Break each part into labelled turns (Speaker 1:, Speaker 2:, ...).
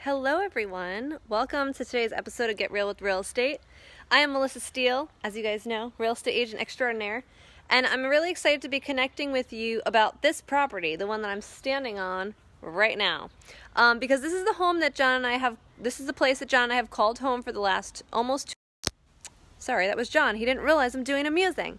Speaker 1: Hello everyone, welcome to today's episode of Get Real with Real Estate. I am Melissa Steele, as you guys know, real estate agent extraordinaire, and I'm really excited to be connecting with you about this property, the one that I'm standing on right now, because this is the home that this is the place that John and I have called home for the last Sorry, that was John. He didn't realize I'm doing a musing.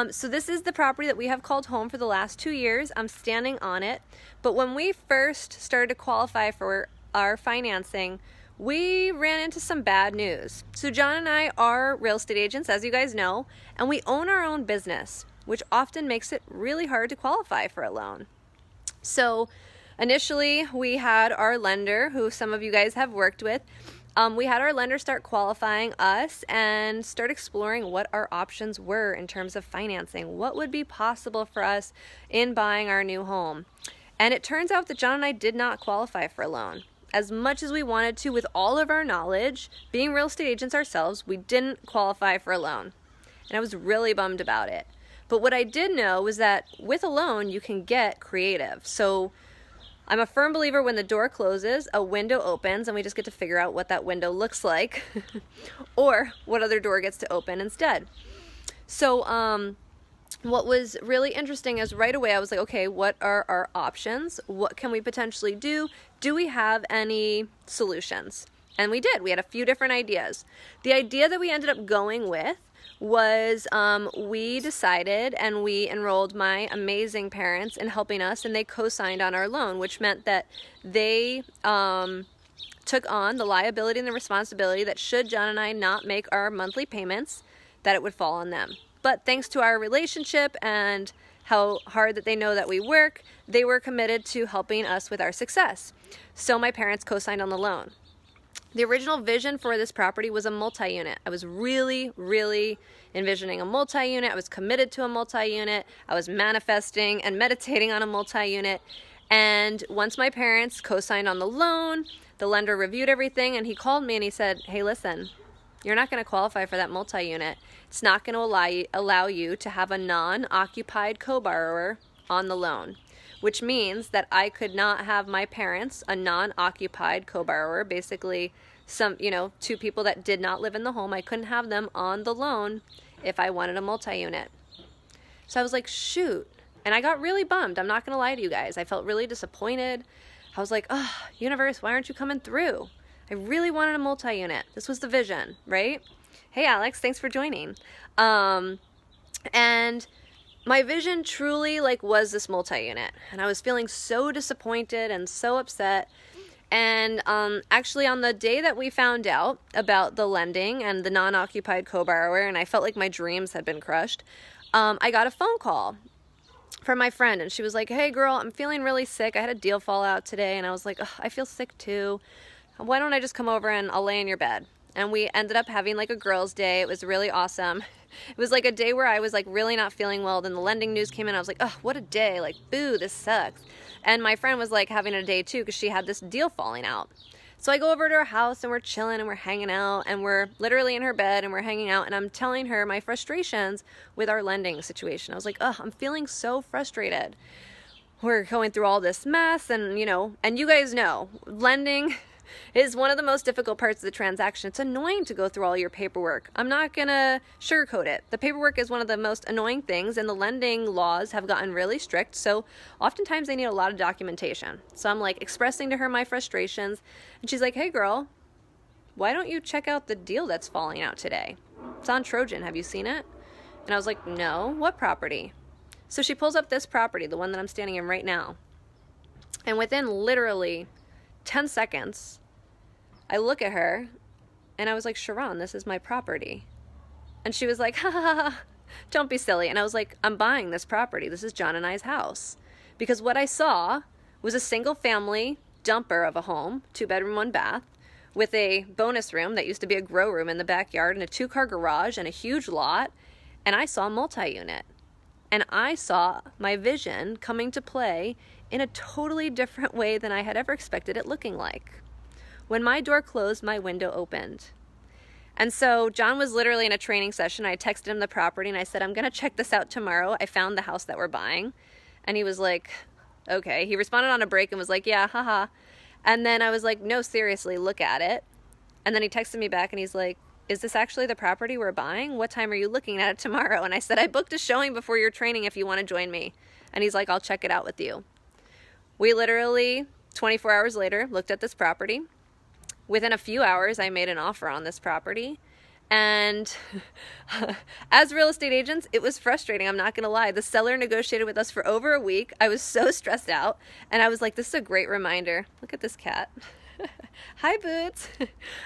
Speaker 1: So this is the property that we have called home for the last 2 years. I'm standing on it. But when we first started to qualify for our financing, we ran into some bad news. So John and I are real estate agents, as you guys know, and we own our own business, which often makes it really hard to qualify for a loan. So initially, we had our lender, who some of you guys have worked with, we had our lender start qualifying us and start exploring what our options were in terms of financing. What would be possible for us in buying our new home? And it turns out that John and I did not qualify for a loan. As much as we wanted to, with all of our knowledge, being real estate agents ourselves, we didn't qualify for a loan. And I was really bummed about it. But what I did know was that with a loan, you can get creative. So I'm a firm believer when the door closes, a window opens, and we just get to figure out what that window looks like or what other door gets to open instead. So what was really interesting is right away I was like, okay, what are our options? What can we potentially do? Do we have any solutions? And we did. We had a few different ideas. The idea that we ended up going with was we decided and we enrolled my amazing parents in helping us, and they co-signed on our loan, which meant that they took on the liability and the responsibility that should John and I not make our monthly payments, that it would fall on them. But thanks to our relationship and how hard that they know that we work, they were committed to helping us with our success. So my parents co-signed on the loan. The original vision for this property was a multi-unit. I was really envisioning a multi-unit. I was committed to a multi-unit. I was manifesting and meditating on a multi-unit. And once my parents co-signed on the loan, the lender reviewed everything, and he called me and he said, hey, listen, you're not going to qualify for that multi-unit. It's not going to allow you to have a non-occupied co-borrower on the loan, which means that I could not have my parents, a non-occupied co-borrower, basically two people that did not live in the home. I couldn't have them on the loan if I wanted a multi-unit. So I was like, shoot. And I got really bummed. I'm not going to lie to you guys. I felt really disappointed. I was like, oh, universe, why aren't you coming through? I really wanted a multi-unit. This was the vision, right? Hey, Alex, thanks for joining. And my vision truly was this multi-unit, and I was feeling so disappointed and so upset. And actually on the day that we found out about the lending and the non-occupied co-borrower, and I felt like my dreams had been crushed, I got a phone call from my friend, and she was like, hey girl, I'm feeling really sick. I had a deal fall out today, and I was like, I feel sick too. Why don't I just come over and I'll lay in your bed? And we ended up having a girls' day. It was really awesome. It was a day where I was really not feeling well. Then the lending news came in. I was like, oh, what a day. Boo, this sucks. And my friend was having a day too because she had this deal falling out. So I go over to her house and we're chilling and we're hanging out and we're literally in her bed and we're hanging out, and I'm telling her my frustrations with our lending situation. I was like, oh, I'm feeling so frustrated. We're going through all this mess, and and you guys know, lending is one of the most difficult parts of the transaction. It's annoying to go through all your paperwork. I'm not gonna sugarcoat it. The paperwork is one of the most annoying things, and the lending laws have gotten really strict, so oftentimes they need a lot of documentation. So I'm expressing to her my frustrations, and she's like, hey girl, why don't you check out the deal that's falling out today? It's on Trojan, have you seen it? And I was like, no, what property? So she pulls up this property, the one that I'm standing in right now, and within literally 10 seconds, I look at her and I was like, Sharon, this is my property. And she was like, ha ha ha, don't be silly. And I was like, I'm buying this property. This is John and I's house. Because what I saw was a single family dumper of a home, 2-bedroom, 1-bath, with a bonus room that used to be a grow room in the backyard, and a 2-car garage and a huge lot. And I saw a multi-unit. And I saw my vision coming to play in a totally different way than I had ever expected it looking like. When my door closed, my window opened. And so John was literally in a training session. I texted him the property and I said, I'm going to check this out tomorrow. I found the house that we're buying. And he was like, okay. He responded on a break and was like, yeah, haha. And then I was like, no, seriously, look at it. And then he texted me back and he's like, is this actually the property we're buying? What time are you looking at it tomorrow? And I said, I booked a showing before your training if you want to join me. And he's like, I'll check it out with you. We literally, 24 hours later, looked at this property. Within a few hours, I made an offer on this property. And as real estate agents, it was frustrating. I'm not going to lie. The seller negotiated with us for over a week. I was so stressed out. And I was like, this is a great reminder. Look at this cat. Hi, Boots.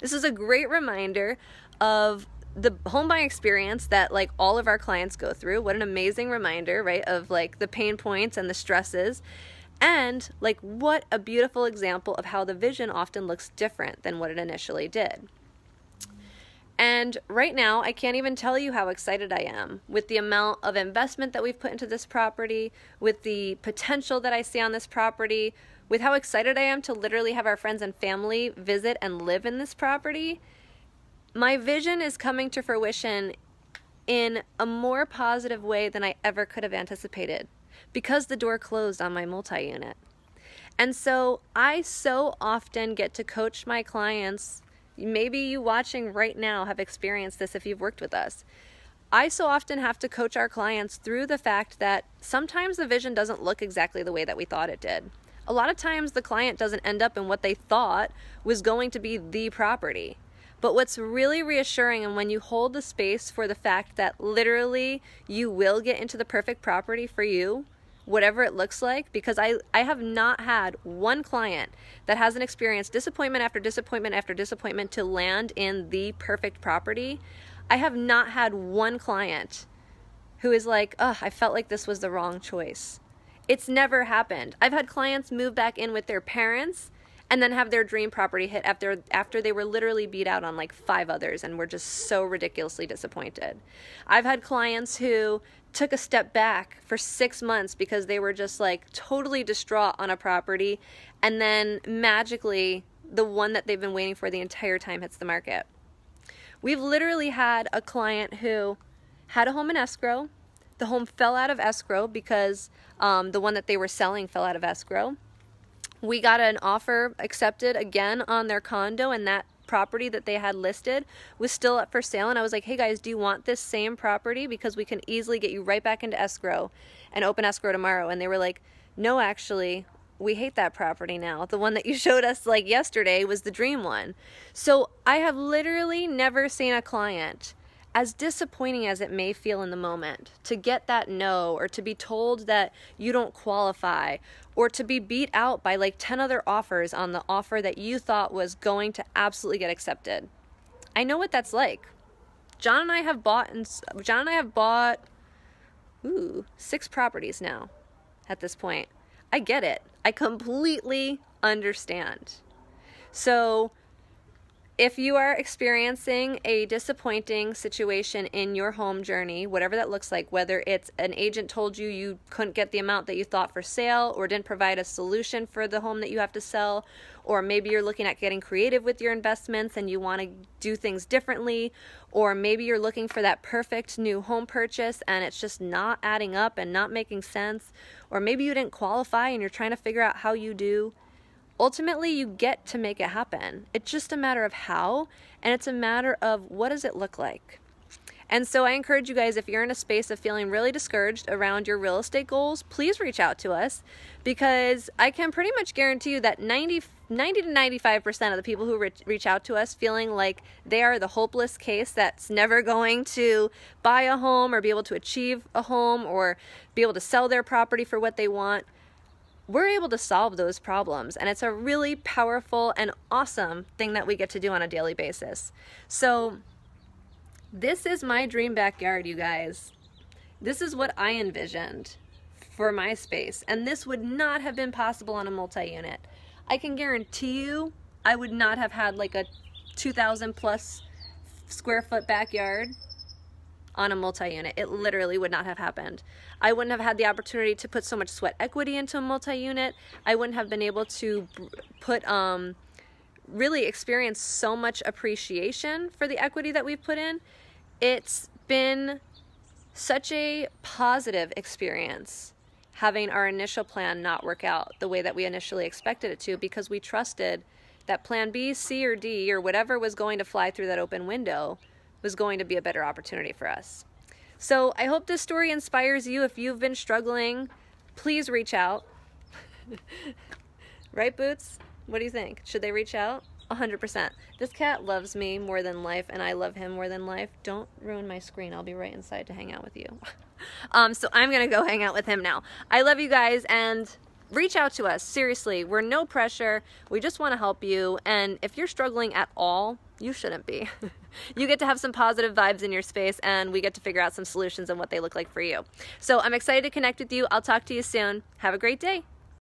Speaker 1: This is a great reminder of the home buying experience that like all of our clients go through. What an amazing reminder, right? Of like the pain points and the stresses. And like what a beautiful example of how the vision often looks different than what it initially did. And right now, I can't even tell you how excited I am with the amount of investment that we've put into this property, with the potential that I see on this property, with how excited I am to literally have our friends and family visit and live in this property. My vision is coming to fruition in a more positive way than I ever could have anticipated because the door closed on my multi-unit. And so I so often get to coach my clients. Maybe you watching right now have experienced this if you've worked with us. I so often have to coach our clients through the fact that sometimes the vision doesn't look exactly the way that we thought it did. A lot of times the client doesn't end up in what they thought was going to be the property. But what's really reassuring, and when you hold the space for the fact that literally you will get into the perfect property for you, whatever it looks like, because I have not had one client that hasn't experienced disappointment after disappointment after disappointment to land in the perfect property. I have not had one client who is like, oh, I felt like this was the wrong choice. It's never happened. I've had clients move back in with their parents and then have their dream property hit after they were literally beat out on like 5 others and were just so ridiculously disappointed. I've had clients who took a step back for 6 months because they were just like totally distraught on a property, and then magically the one that they've been waiting for the entire time hits the market. We've literally had a client who had a home in escrow. The home fell out of escrow because the one that they were selling fell out of escrow. We got an offer accepted again on their condo, and that property that they had listed was still up for sale. And I was like, hey guys, do you want this same property? Because we can easily get you right back into escrow and open escrow tomorrow. And they were like, no, actually, we hate that property now. The one that you showed us like yesterday was the dream one. So I have literally never seen a client, as disappointing as it may feel in the moment, to get that no, or to be told that you don't qualify, or to be beat out by like 10 other offers on the offer that you thought was going to absolutely get accepted. I know what that's like. John and I have bought 6 properties now at this point. I get it. I completely understand. So if you are experiencing a disappointing situation in your home journey, whatever that looks like, whether it's an agent told you you couldn't get the amount that you thought for sale, or didn't provide a solution for the home that you have to sell, or maybe you're looking at getting creative with your investments and you want to do things differently, or maybe you're looking for that perfect new home purchase and it's just not adding up and not making sense, or maybe you didn't qualify and you're trying to figure out how you do. Ultimately, you get to make it happen. It's just a matter of how, and it's a matter of what does it look like. And so I encourage you guys, if you're in a space of feeling really discouraged around your real estate goals, please reach out to us, because I can pretty much guarantee you that 90 to 95% of the people who reach out to us feeling like they are the hopeless case that's never going to buy a home or be able to achieve a home or be able to sell their property for what they want, we're able to solve those problems. And it's a really powerful and awesome thing that we get to do on a daily basis. So this is my dream backyard, you guys. This is what I envisioned for my space. And this would not have been possible on a multi-unit. I can guarantee you I would not have had like a 2,000 plus square foot backyard on a multi-unit. It literally would not have happened. I wouldn't have had the opportunity to put so much sweat equity into a multi-unit. I wouldn't have been able to put really experience so much appreciation for the equity that we've put in. It's been such a positive experience having our initial plan not work out the way that we initially expected it to, because we trusted that plan B, C, or D, or whatever was going to fly through that open window was going to be a better opportunity for us. So I hope this story inspires you. If you've been struggling, please reach out. Right, Boots? What do you think? Should they reach out? 100%. This cat loves me more than life, and I love him more than life. Don't ruin my screen. I'll be right inside to hang out with you. So I'm going to go hang out with him now. I love you guys, and reach out to us. Seriously, we're no pressure. We just want to help you, and if you're struggling at all, you shouldn't be. You get to have some positive vibes in your space, and we get to figure out some solutions and what they look like for you. So I'm excited to connect with you. I'll talk to you soon. Have a great day.